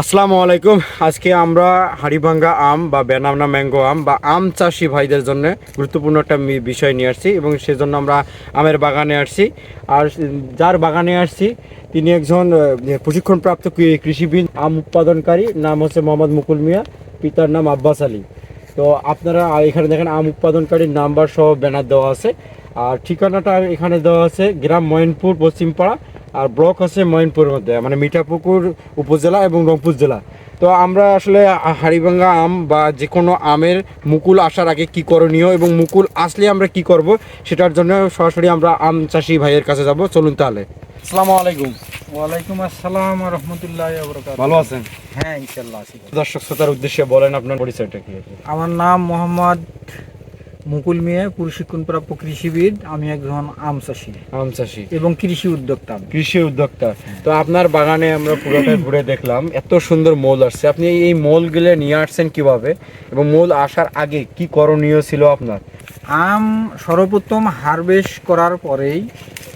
আসসালামু আলাইকুম। আজকে আমরা হাড়িভাঙ্গা আম বা বেনানা ম্যাঙ্গো আম বা আম চাষি ভাইদের জন্য গুরুত্বপূর্ণ একটা বিষয় নিয়ে আসছি এবং সেজন্য আমরা আমের বাগানে আসছি। আর যার বাগানে আসছি তিনি একজন প্রশিক্ষণপ্রাপ্ত কৃষিবিদ, আম উৎপাদনকারী। নাম হচ্ছে মোহাম্মদ মুকুল মিয়া, পিতার নাম আব্বাস আলী। তো আপনারা এখানে দেখেন আম উৎপাদনকারীর নাম্বার সহ ব্যানার দেওয়া আছে। আর ঠিকানাটা এখানে দেওয়া আছে গ্রাম ময়নপুর পশ্চিমপাড়া, আর ব্লক আছে ময়নপুরের মধ্যে, মানে মিঠাপুকুর উপজেলা এবং রংপুর জেলা। তো আমরা আসলে হাড়িভাঙ্গা আম বা যে কোনো আমের মুকুল আসার আগে কি করণীয় এবং মুকুল আসলে আমরা কি করব সেটার জন্য সরাসরি আমরা আম চাষি ভাইয়ের কাছে যাব। চলুন তাহলে। আসসালামু আলাইকুম। ওয়ালাইকুম আসসালাম ওয়া রাহমাতুল্লাহি ওয়া বারাকাতুহু। ভালো আছেন? হ্যাঁ, ইনশাআল্লাহ আছি। দর্শক শ্রোতার উদ্দেশ্যে বলেন আপনার পরিচয়টা কি? আমার নাম মোহাম্মদ মুকুল মিয়া, প্রশিক্ষণপ্রাপ্ত কৃষিবিদ। আমি একজন আম চাষি এবং কৃষি উদ্যোক্তা। তো আপনার বাগানে আমরা পুরোটা ঘুরে দেখলাম, এত সুন্দর মূল আসছে। আপনি এই মূলগুলো নিয়ে আসছেন কিভাবে এবং মূল আসার আগে কি করণীয় ছিল আপনার? আম সর্বপ্রথম হারভেস্ট করার পরেই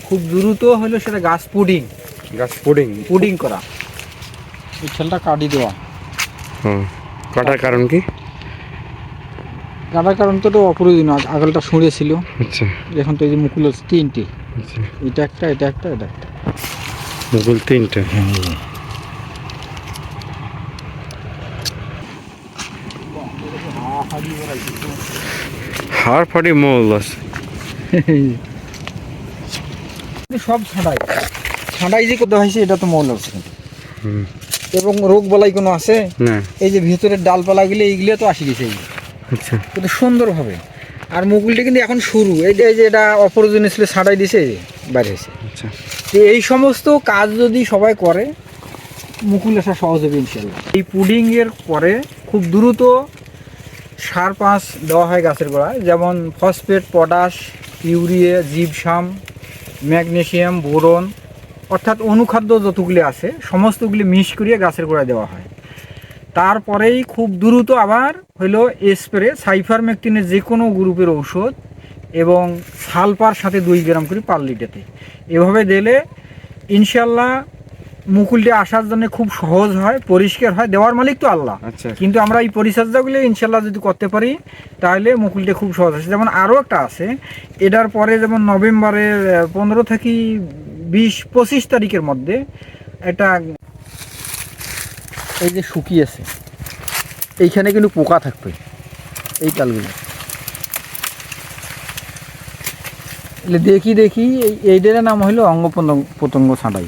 খুব দ্রুত হলো সেটা গাছ পুডিং করা, এই ছেলটা কাটি দেওয়া। কাটার কারণ কি? কাটার কারণ তো অপ্রয়োজনীয়, আগলটা সরে ছিল। আচ্ছা, এখন তো এই যে মুকুল হচ্ছে তিনটে, আচ্ছা, এটা একটা, এটা একটা, এটা একটা, মুকুল তিনটে। হাড় ফাড়ি মূল আছে। সব ছাঁটাই যে করতে হয়েছে, এটা তো মৌল আছে। এবং রোগ বলাই কোনো আছে না, এই যে ভিতরের ডালপালা গুলো এইগুলো তো আসি গেছে আচ্ছা, কিন্তু সুন্দরভাবে। আর মুকুলটা কিন্তু এখন শুরু, এই যে এটা অপরজনীয় ছিল, ছাঁটাই দিছে, বাইরে হয়েছে। আচ্ছা, তো এই সমস্ত কাজ যদি সবাই করে, মুকুল আসা সহজ হবে ইনশাল্লাহ। এই পুডিংয়ের পরে খুব দ্রুত সার পাঁচ দেওয়া হয় গাছের গোড়ায়, যেমন phosphate, potash, urea, gypsum, magnesium, boron, অর্থাৎ অনুখাদ্য যতগুলি আছে সমস্তগুলি মিক্স করিয়ে গাছের গোড়ায় দেওয়া হয়। তারপরেই খুব দ্রুত আবার হইলো স্প্রে, সাইফারমেকটিনের যে কোনো গ্রুপের ঔষধ এবং সালফার সাথে 2 গ্রাম করে পার লিটারে এভাবে দিলে ইনশাল্লাহ মুকুলটি আসার জন্য খুব সহজ হয়, পরিষ্কার হয়। দেওয়ার মালিক তো আল্লাহ, আচ্ছা, কিন্তু আমরা এই পরিচর্যাগুলো ইনশাল্লাহ যদি করতে পারি তাহলে মুকুলটি খুব সহজ আছে। যেমন আরও একটা আছে, এটার পরে যেমন নভেম্বরের 15 থেকে 20-25 তারিখের মধ্যে এটা এই যে শুকিয়েছে, এইখানে কিন্তু পোকা থাকবে এই ডালগুলো। দেখি এইটার নাম হলো অঙ্গ প্রত্যঙ্গ ছাঁটাই।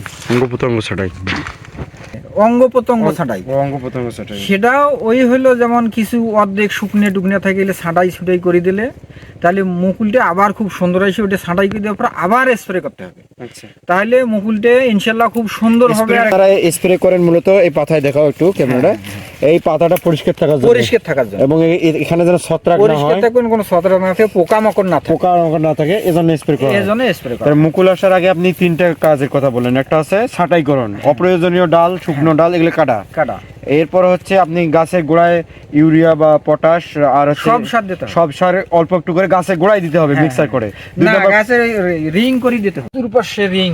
সেটাও ওই হইলো, যেমন কিছু অর্ধেক শুকনে টুকনে থাকে ছাঁটাই ছুটাই করে দিলে তাহলে মুকুলটা আবার খুব সুন্দর আসে। ওটা ছাঁটাই করে দেওয়ার পর আবার স্প্রে করতে হবে, তাহলে মুকুলটা ইনশাল্লাহ খুব সুন্দর হবে। তারা স্প্রে করেন মূলত এই পাতায়, দেখাও একটু ক্যামেরাটা, এই পাতাটা পরিষ্কার থাকার জন্য এবং এখানে যেন ছত্রাক না হয়, কোনো ছত্রাক না থাকে, পোকামাকড় না থাকে, এজন্য স্প্রে করা। মুকুল আসার আগে আপনি 3টা কাজের কথা বললেন। একটা আছে ছাঁটাইকরণ, অপ্রয়োজনীয় ডাল, শুকনো ডাল এগুলো কাটা। এরপর হচ্ছে আপনি গাছের গোড়ায় ইউরিয়া বা পটাশ আর সব সার অল্প একটু করে গাছের গোড়ায় দিতে হবে, মিক্সার করে। গাছের রিং করে দিতে হবে, চতুর্পাশে রিং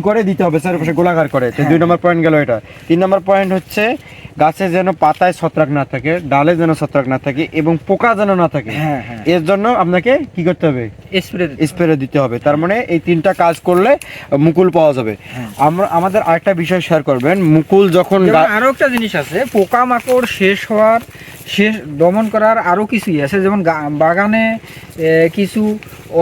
করে দিতে হবে, চারপাশে গোলাকার করে। 2 নম্বর পয়েন্ট গেল এটা। 3 নম্বর পয়েন্ট হচ্ছে গাছে যেন পাতায় ছত্রাক না থাকে, ডালে যেন ছত্রাক না থাকে এবং পোকা যেন না থাকে। এর জন্য আপনাকে কি করতে হবে? স্প্রে দিতে হবে। তার মানে এই 3টা কাজ করলে মুকুল পাওয়া যাবে। আমাদের আরেকটা বিষয় শেয়ার করবেন, মুকুল যখন আরো একটা জিনিস আছে, পোকামাকড় শেষ দমন করার আরো কিছুই আছে। যেমন বাগানে কিছু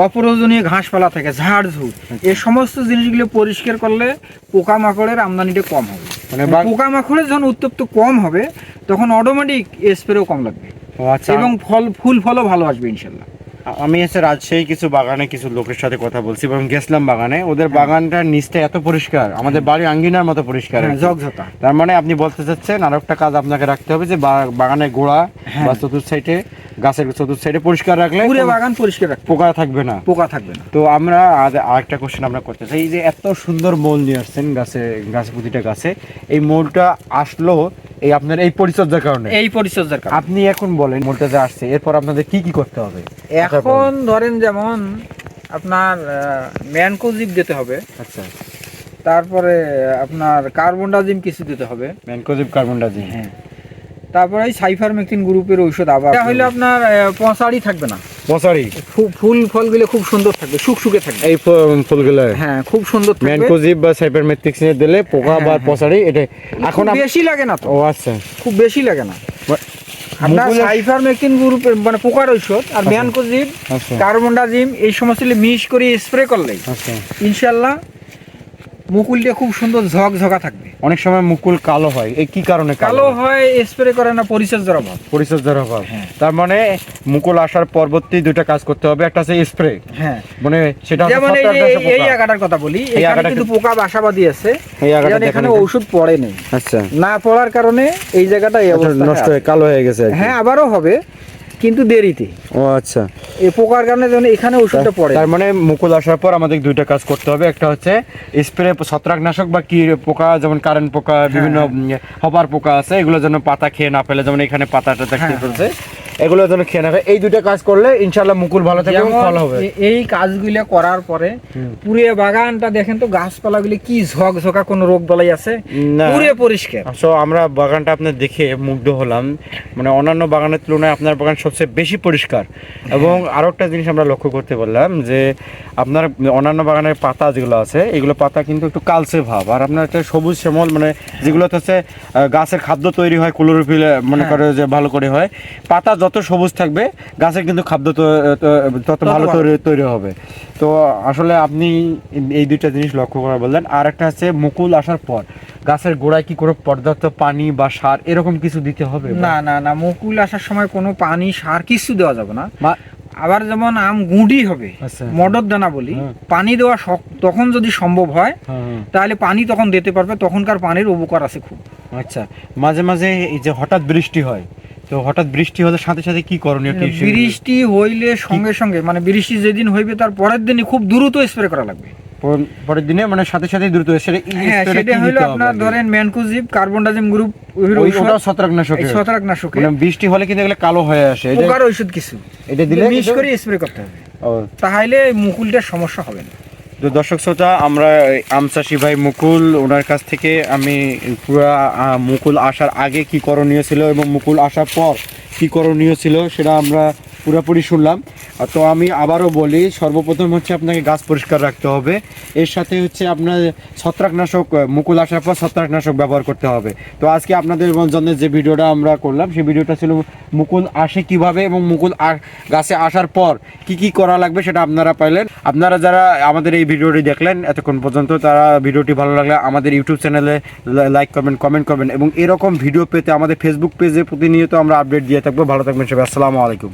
অপ্রয়োজনীয় ঘাসপালা থাকে, ঝাড়ঝুড়, এই সমস্ত জিনিসগুলো পরিষ্কার করলে পোকামাকড়ের আমদানিটা কম হবে। মানে পোকামাকড়ের যখন উত্তপ্ত কম হবে তখন অটোমেটিক স্প্রেও কম লাগবে এবং ফলও ভালো আসবে ইনশাল্লাহ। আমি এসে রাজশাহী কিছু বাগানে কিছু লোকের সাথে কথা বলছি এবং গেছিলাম বাগানে। ওদের বাগানটার নিচটা এত পরিষ্কার, আমাদের বাড়ির আঙ্গিনার মতো পরিষ্কার, ঝকঝকা। তার মানে আপনি বলতে চাচ্ছেন আরো একটা কাজ আপনাকে রাখতে হবে, যে বাগানের গোড়া বা চতুর্থ সাইডে, গাছের চতুর্থ সাইডে পরিষ্কার রাখলে পুরো বাগান পরিষ্কার রাখবে, পোকা থাকবে না। তো আমরা আরেকটা কোশ্চেন আমরা করতে চাই, এই যে এত সুন্দর মূল নিয়ে আসছেন গাছে, প্রতিটা গাছে এই মূলটা আসলো এই আপনার এই পরিচর্যার কারণে। আপনি এখন বলেন মূলটা যে আসছে, এরপর আপনাদের কি করতে হবে? এখন ধরেন যেমন আপনার ম্যানকোজিব দিতে হবে। আচ্ছা, তারপরে আপনার কার্বনডাজিম কিছু দিতে হবে। ম্যানকোজিব কার্বনডাজিম। হ্যাঁ, তারপরে এই সাইফারমেথ্রিন গ্রুপের ঔষধ আবার। এটা হইলে আপনার পচাড়ি থাকবে না, পচারি ফুল ফলগুলো খুব সুন্দর থাকবে, শুকশুকে থাকবে। এই ফুলগুলো হ্যাঁ, খুব সুন্দর থাকবে। ম্যানকোজিব বা সাইপারমেথ্রিক্স দিলে পোকা বা পচারি এটা এখন বেশি লাগে না তো। ও আচ্ছা, খুব বেশি লাগে না। আপনার সাইফারমেথ্রিন গ্রুপের মানে পোকার ঔষধ আর ম্যানকোজিব, কার্বনডাজিম এই সমস্ত মিশ করে স্প্রে করলেই ইনশাআল্লাহ মুকুলটা খুব সুন্দর ঝকঝকা থাকবে। অনেক সময় মুকুল কালো হয়, এই কি কারণে কালো হয়? স্প্রে করে না, পরিচর্যার অভাব। পরিচর্যার অভাব। হ্যাঁ। তার মানে মুকুল আসার পরবর্তী দুইটা কাজ করতে হবে, একটা আছে স্প্রে। হ্যাঁ, মানে সেটা যেমন এই আগাটার কথা বলি, এখানে কিন্তু পোকা বাসাবাদী আছে, এই আগাটা এখানে ঔষধ পড়ে নেই। আচ্ছা, না পড়ার কারণে এই জায়গাটা এই অবস্থা নষ্ট হয়ে কালো হয়ে গেছে। হ্যাঁ, আবারও হবে কিন্তু দেরিতে। ও আচ্ছা, এই পোকার কারণে যেন এখানে ওষুধটা পড়ে। তার মানে মুকুল আসার পর আমাদের দুইটা কাজ করতে হবে, একটা হচ্ছে স্প্রে ছত্রাকনাশক বা কি পোকা, যেমন কারেন্ট পোকা, বিভিন্ন হবার পোকা আছে, এগুলো যেন পাতা খেয়ে না ফেলে, যেমন এখানে পাতাটা দেখতে ফেলছে, এগুলো যেন খেয়ে না ফেলে। এই দুইটা কাজ করলে ইনশাআল্লাহ মুকুল ভালো থাকবে এবং ফল হবে। এই কাজগুলো করার পরে পুরো বাগানটা দেখেন তো, গাছপালাগুলি কি ঝকঝকা, কোনো রোগ বালাই আছে না, পুরো পরিষ্কার। সো আমরা বাগানটা আপনার দেখে মুগ্ধ হলাম, মানে অন্যান্য বাগানের তুলনায় আপনার বাগান সবচেয়ে বেশি পরিষ্কার। এবং আরো একটা জিনিস আমরা লক্ষ্য করতে পারলাম যে আপনার অন্যান্য বাগানের পাতা যেগুলো আছে, এগুলো পাতা কিন্তু একটু কালচে ভাব, আর আপনার একটা সবুজ শ্যামল, মানে যেগুলো হচ্ছে গাছের খাদ্য তৈরি হয়, ক্লোরোফিল মনে করে যে ভালো করে হয়। পাতা যত সবুজ থাকবে গাছের কিন্তু খাদ্য তত ভালো তৈরি হবে। তো আসলে আপনি এই দুইটা জিনিস লক্ষ্য করা বললেন। আর একটা হচ্ছে মুকুল আসার পর গাছের গোড়ায় কি করে পর্যাপ্ত পানি বা সার এরকম কিছু দিতে হবে? না না না, মুকুল আসার সময় কোনো পানি সার কিছু দেওয়া যাবে না। আবার যেমন আম গুঁড়ি হবে, মটর দানা বলি, পানি দেওয়া তখন যদি সম্ভব হয় তাহলে পানি তখন দিতে পারবে, তখনকার পানির উপকার আছে খুব। আচ্ছা, মাঝে মাঝে এই যে হঠাৎ বৃষ্টি হয়, তো হঠাৎ বৃষ্টি হলে সাথে সাথে কি করণীয়? বৃষ্টি হইলে সঙ্গে সঙ্গে, মানে বৃষ্টি যেদিন হইবে তার পরের দিনই খুব দ্রুত স্প্রে করা লাগবে। পরের দিনে মানে সাথে সাথে দ্রুত সেটা হলো আপনার ধরেন ম্যানকোজিব, কার্বনডাজিম গ্রুপ, ছত্রাকনাশক। মানে বৃষ্টি হলে কিন্তু এগুলো কালো হয়ে আসে, পোকার ঔষধ কিছু এটা দিলে মিক্স করে স্প্রে করতে হবে, তাহলে মুকুলটার সমস্যা হবে না। তো দর্শক শ্রোতা, আমরা আম চাষি ভাই মুকুল, ওনার কাছ থেকে আমি পুরো মুকুল আসার আগে কি করণীয় ছিল এবং মুকুল আসার পর কি করণীয় ছিল সেটা আমরা পুরোপুরি শুনলাম। তো আমি আবারও বলি, সর্বপ্রথম হচ্ছে আপনাকে গাছ পরিষ্কার রাখতে হবে, এর সাথে হচ্ছে আপনার ছত্রাকনাশক, মুকুল আসার পর ছত্রাকনাশক ব্যবহার করতে হবে। তো আজকে আপনাদের জন্য যে ভিডিওটা আমরা করলাম, সেই ভিডিওটা ছিল মুকুল আসে কিভাবে এবং মুকুল গাছে আসার পর কি কি করা লাগবে সেটা আপনারা পাইলেন। আপনারা যারা আমাদের এই ভিডিওটি দেখলেন এতক্ষণ পর্যন্ত, তারা ভিডিওটি ভালো লাগলে আমাদের ইউটিউব চ্যানেলে লাইক করবেন, কমেন্ট করবেন এবং এরকম ভিডিও পেতে আমাদের ফেসবুক পেজে প্রতিনিয়ত আমরা আপডেট দিয়ে থাকবো। ভালো থাকবেন সবাই, আসসালামু আলাইকুম।